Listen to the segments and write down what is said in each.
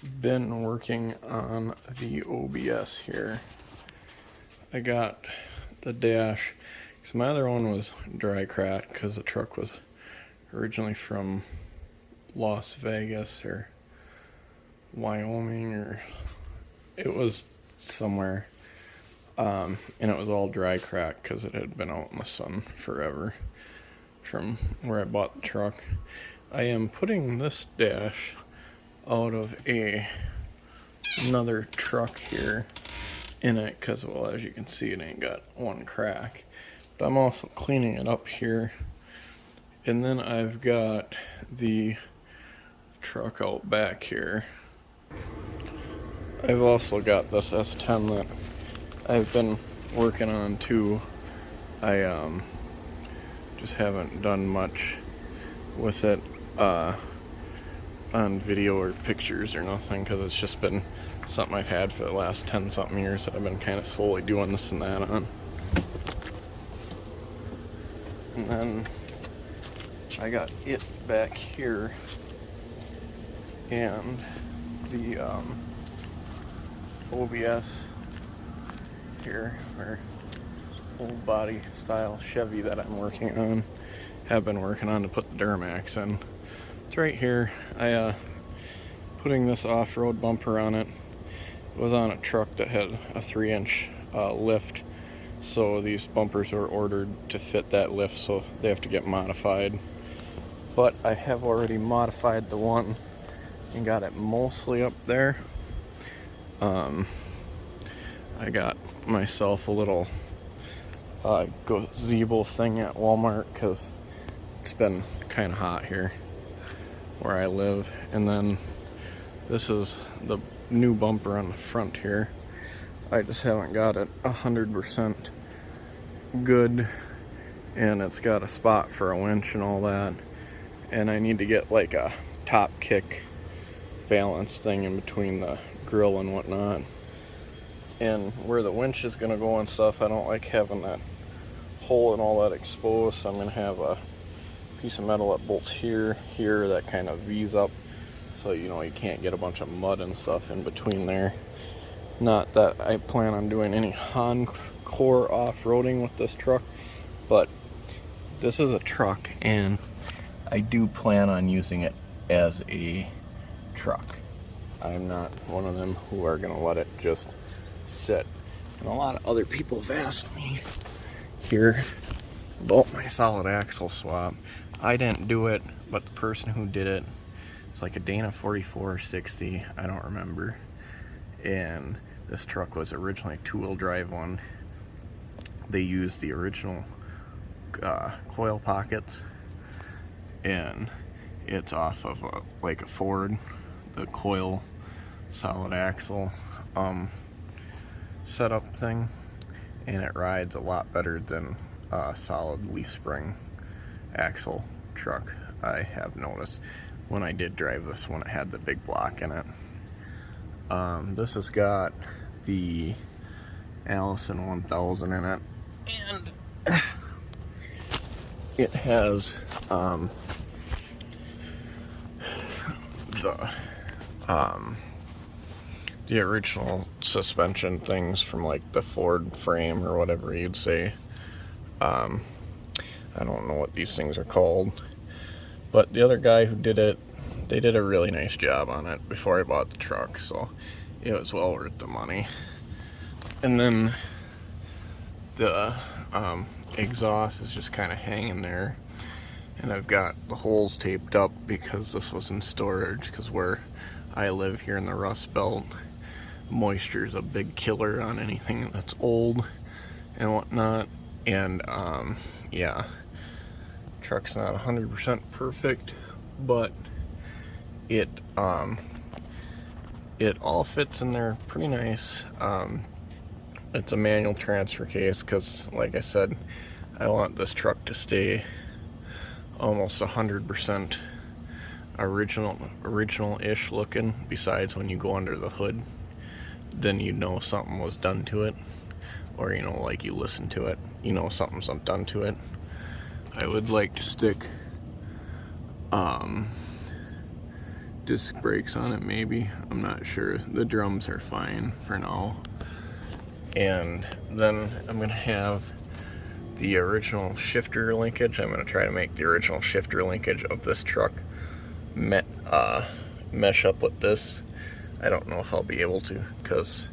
been working on the OBS here. I got the dash, because my other one was dry cracked because the truck was originally from Las Vegas or Wyoming, or it was somewhere, and it was all dry cracked because it had been out in the sun forever from where I bought the truck. I am putting this dash out of another truck here in it because, well, as you can see, it ain't got one crack. But I'm also cleaning it up here, and then I've got the truck out back here. I've also got this S10 that I've been working on too. I just haven't done much with it on video or pictures or nothing, because it's just been something I've had for the last 10 something years that I've been kind of slowly doing this and that on. And then I got it back here, and the OBS here, or old body style Chevy that I'm working on, have been working on to put the duramax in. It's right here. I putting this off-road bumper on it. It was on a truck that had a 3-inch lift, so these bumpers were ordered to fit that lift, so they have to get modified. But I have already modified the one and got it mostly up there. I got myself a little gazebo thing at Walmart because it's been kind of hot here where I live. And then this is the new bumper on the front here. I just haven't got it 100% good, and it's got a spot for a winch and all that, and I need to get like a top kick valance thing in between the grill and whatnot. And where the winch is going to go and stuff, I don't like having that hole and all that exposed, so I'm going to have a piece of metal that bolts here that kind of V's up, so you know you can't get a bunch of mud and stuff in between there. Not that I plan on doing any hardcore off-roading with this truck, but this is a truck and I do plan on using it as a truck. I'm not one of them who are going to let it just sit. And a lot of other people have asked me here about my solid axle swap. I didn't do it, but the person who did it, it's like a Dana 4460, I don't remember. And this truck was originally a 2-wheel drive one. They used the original coil pockets, and it's off of like a Ford, the coil solid axle setup thing, and it rides a lot better than a solid leaf spring axle truck. I have noticed when I did drive this one, it had the big block in it. This has got the Allison 1000 in it, and it has the original suspension things from like the Ford frame or whatever you'd say. I don't know what these things are called, but the other guy who did it, they did a really nice job on it before I bought the truck, so it was well worth the money. And then the exhaust is just kind of hanging there, and I've got the holes taped up because this was in storage, because where I live here in the Rust Belt, moisture is a big killer on anything that's old and whatnot. And yeah, truck's not 100% perfect, but it all fits in there pretty nice. It's a manual transfer case because, like I said, I want this truck to stay almost 100% original-ish looking. Besides, when you go under the hood, then you know something was done to it, or you know, like you listen to it, you know something's done to it. I would like to stick disc brakes on it, maybe. I'm not sure. The drums are fine for now. And then I'm gonna have the original shifter linkage. I'm gonna try to make the original shifter linkage of this truck mesh up with this. I don't know if I'll be able to, because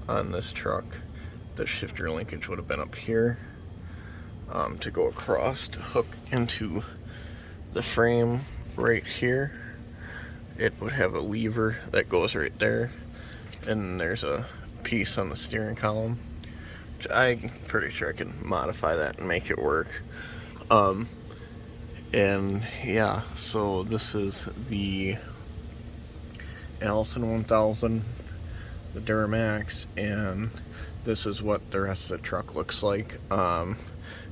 on this truck the shifter linkage would have been up here to go across to hook into the frame right here. It would have a lever that goes right there, and there's a piece on the steering column, which I'm pretty sure I can modify that and make it work. And yeah, so this is the Allison 1000, the Duramax, and this is what the rest of the truck looks like.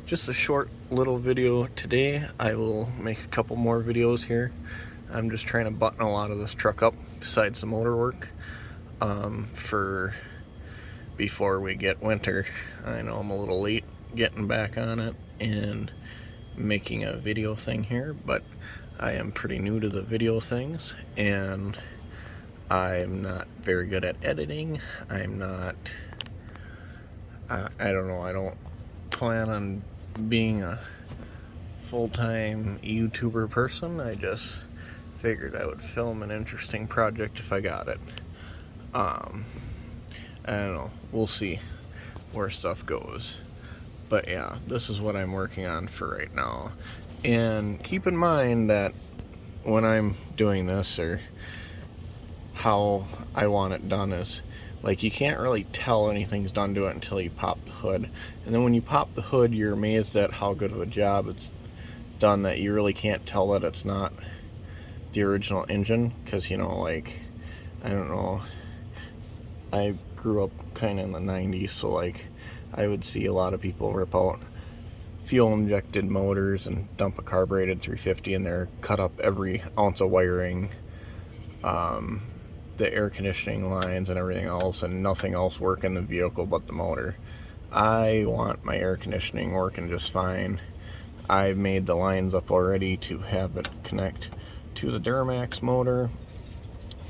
Just a short little video today. I will make a couple more videos here. I'm just trying to button a lot of this truck up besides the motor work for before we get winter. I know I'm a little late getting back on it and making a video thing here, but I am pretty new to the video things, and I'm not very good at editing. I'm not, I don't know, I don't plan on being a full-time YouTuber person. I just figured I would film an interesting project if I got it. I don't know, we'll see where stuff goes. But yeah, this is what I'm working on for right now. And keep in mind that when I'm doing this, or how I want it done, is like you can't really tell anything's done to it until you pop the hood. And then when you pop the hood, you're amazed at how good of a job it's done, that you really can't tell that it's not the original engine. Because, you know, like, I don't know, I grew up kind of in the 90s, so like I would see a lot of people rip out fuel injected motors and dump a carbureted 350 in there, cut up every ounce of wiring, the air conditioning lines and everything else, and nothing else work in the vehicle but the motor. I want my air conditioning working just fine. I've made the lines up already to have it connect to the Duramax motor,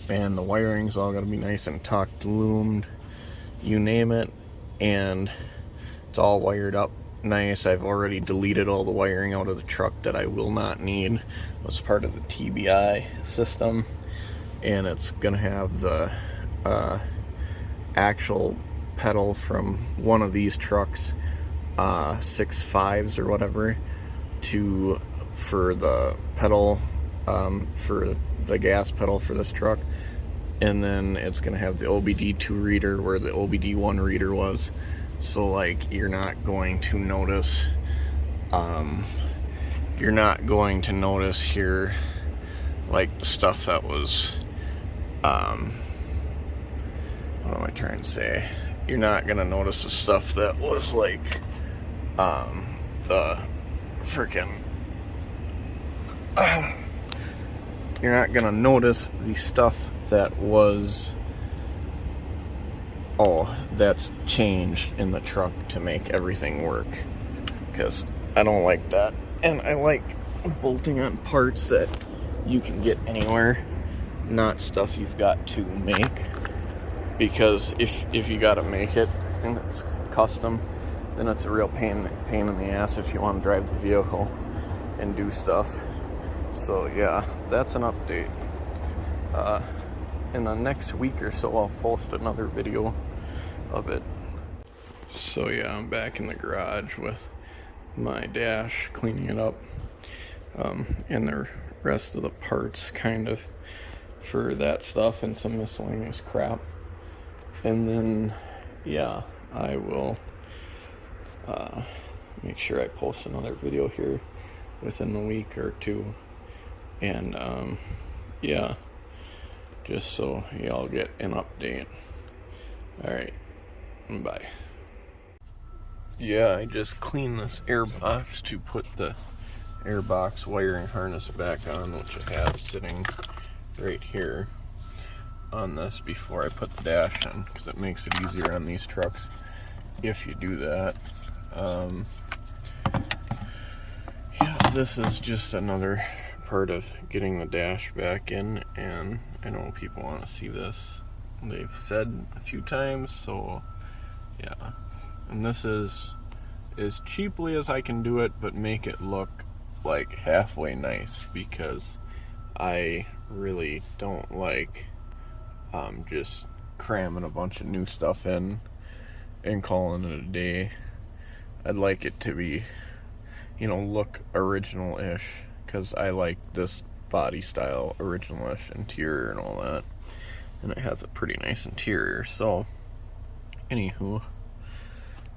and the wiring's all gonna be nice and tucked, loomed, you name it, and it's all wired up nice. I've already deleted all the wiring out of the truck that I will not need. It was part of the TBI system, and it's gonna have the actual pedal from one of these trucks, 6.5s or whatever, for the pedal, for the gas pedal for this truck. And then it's gonna have the OBD2 reader where the OBD1 reader was. So like you're not going to notice here like the stuff that was what am I trying to say? You're not gonna notice the stuff that was like the freaking you're not gonna notice the stuff that was that's changed in the truck to make everything work, because I don't like that. And I like bolting on parts that you can get anywhere, not stuff you've got to make, because if you gotta make it and it's custom, then it's a real pain in the ass if you want to drive the vehicle and do stuff. So yeah, that's an update. In the next week or so I'll post another video of it. So yeah, I'm back in the garage with my dash, cleaning it up, and the rest of the parts kind of for that stuff and some miscellaneous crap. And then yeah, I will make sure I post another video here within the week or two. And yeah, just so y'all get an update. Alright, bye. Yeah, I just cleaned this airbox to put the airbox wiring harness back on, which I have sitting right here on this before I put the dash in, because it makes it easier on these trucks if you do that. Yeah, this is just another part of getting the dash back in, and I know people want to see this. They've said a few times, so yeah. And this is as cheaply as I can do it, but make it look like halfway nice, because I really don't like just cramming a bunch of new stuff in and calling it a day. I'd like it to be, you know, look original-ish, because I like this body style, original-ish interior and all that, and it has a pretty nice interior. So anywho,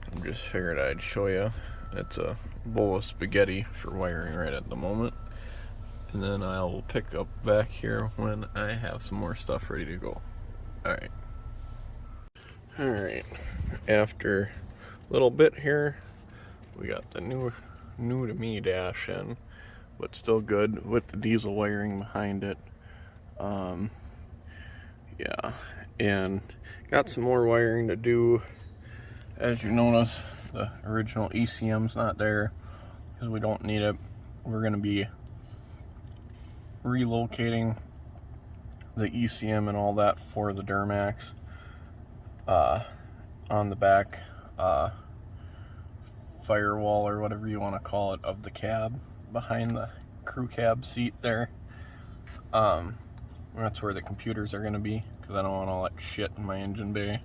I just figured I'd show you. It's a bowl of spaghetti for wiring right at the moment, and then I'll pick up back here when I have some more stuff ready to go. Alright, after a little bit here, we got the new to me dash in, but still good with the diesel wiring behind it. Yeah, and got some more wiring to do. As you notice, the original ECM's not there because we don't need it. We're going to be relocating the ECM and all that for the Duramax on the back firewall, or whatever you want to call it, of the cab behind the crew cab seat there. That's where the computers are going to be, because I don't want all that shit in my engine bay.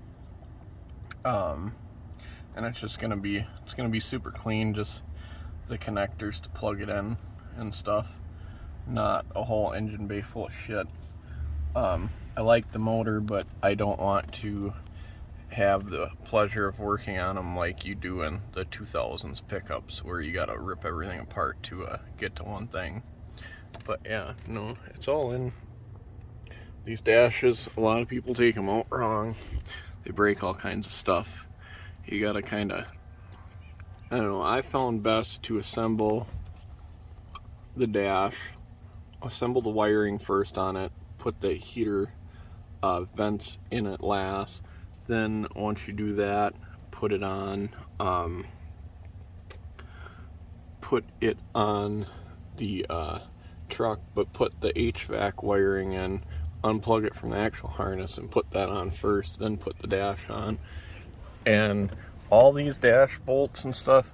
And it's just going to be super clean, just the connectors to plug it in and stuff, not a whole engine bay full of shit. I like the motor, but I don't want to have the pleasure of working on them like you do in the 2000s pickups, where you gotta rip everything apart to get to one thing. But yeah, no, it's all in. These dashes, a lot of people take them out wrong. They break all kinds of stuff. You gotta kind of, I don't know, I found best to assemble the dash, assemble the wiring first on it, put the heater vents in it last. Then once you do that, put it on the truck, but put the HVAC wiring in, unplug it from the actual harness and put that on first, then put the dash on. And all these dash bolts and stuff,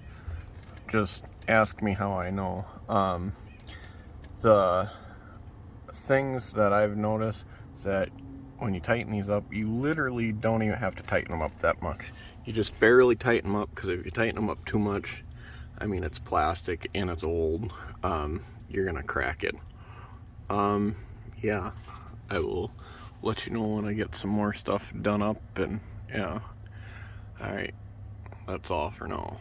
just ask me how I know. The things that I've noticed is that when you tighten these up, you literally don't even have to tighten them up that much. You just barely tighten them up, because if you tighten them up too much, I mean, it's plastic and it's old, you're gonna crack it. Yeah, I will let you know when I get some more stuff done up, and yeah. Alright, that's all for now.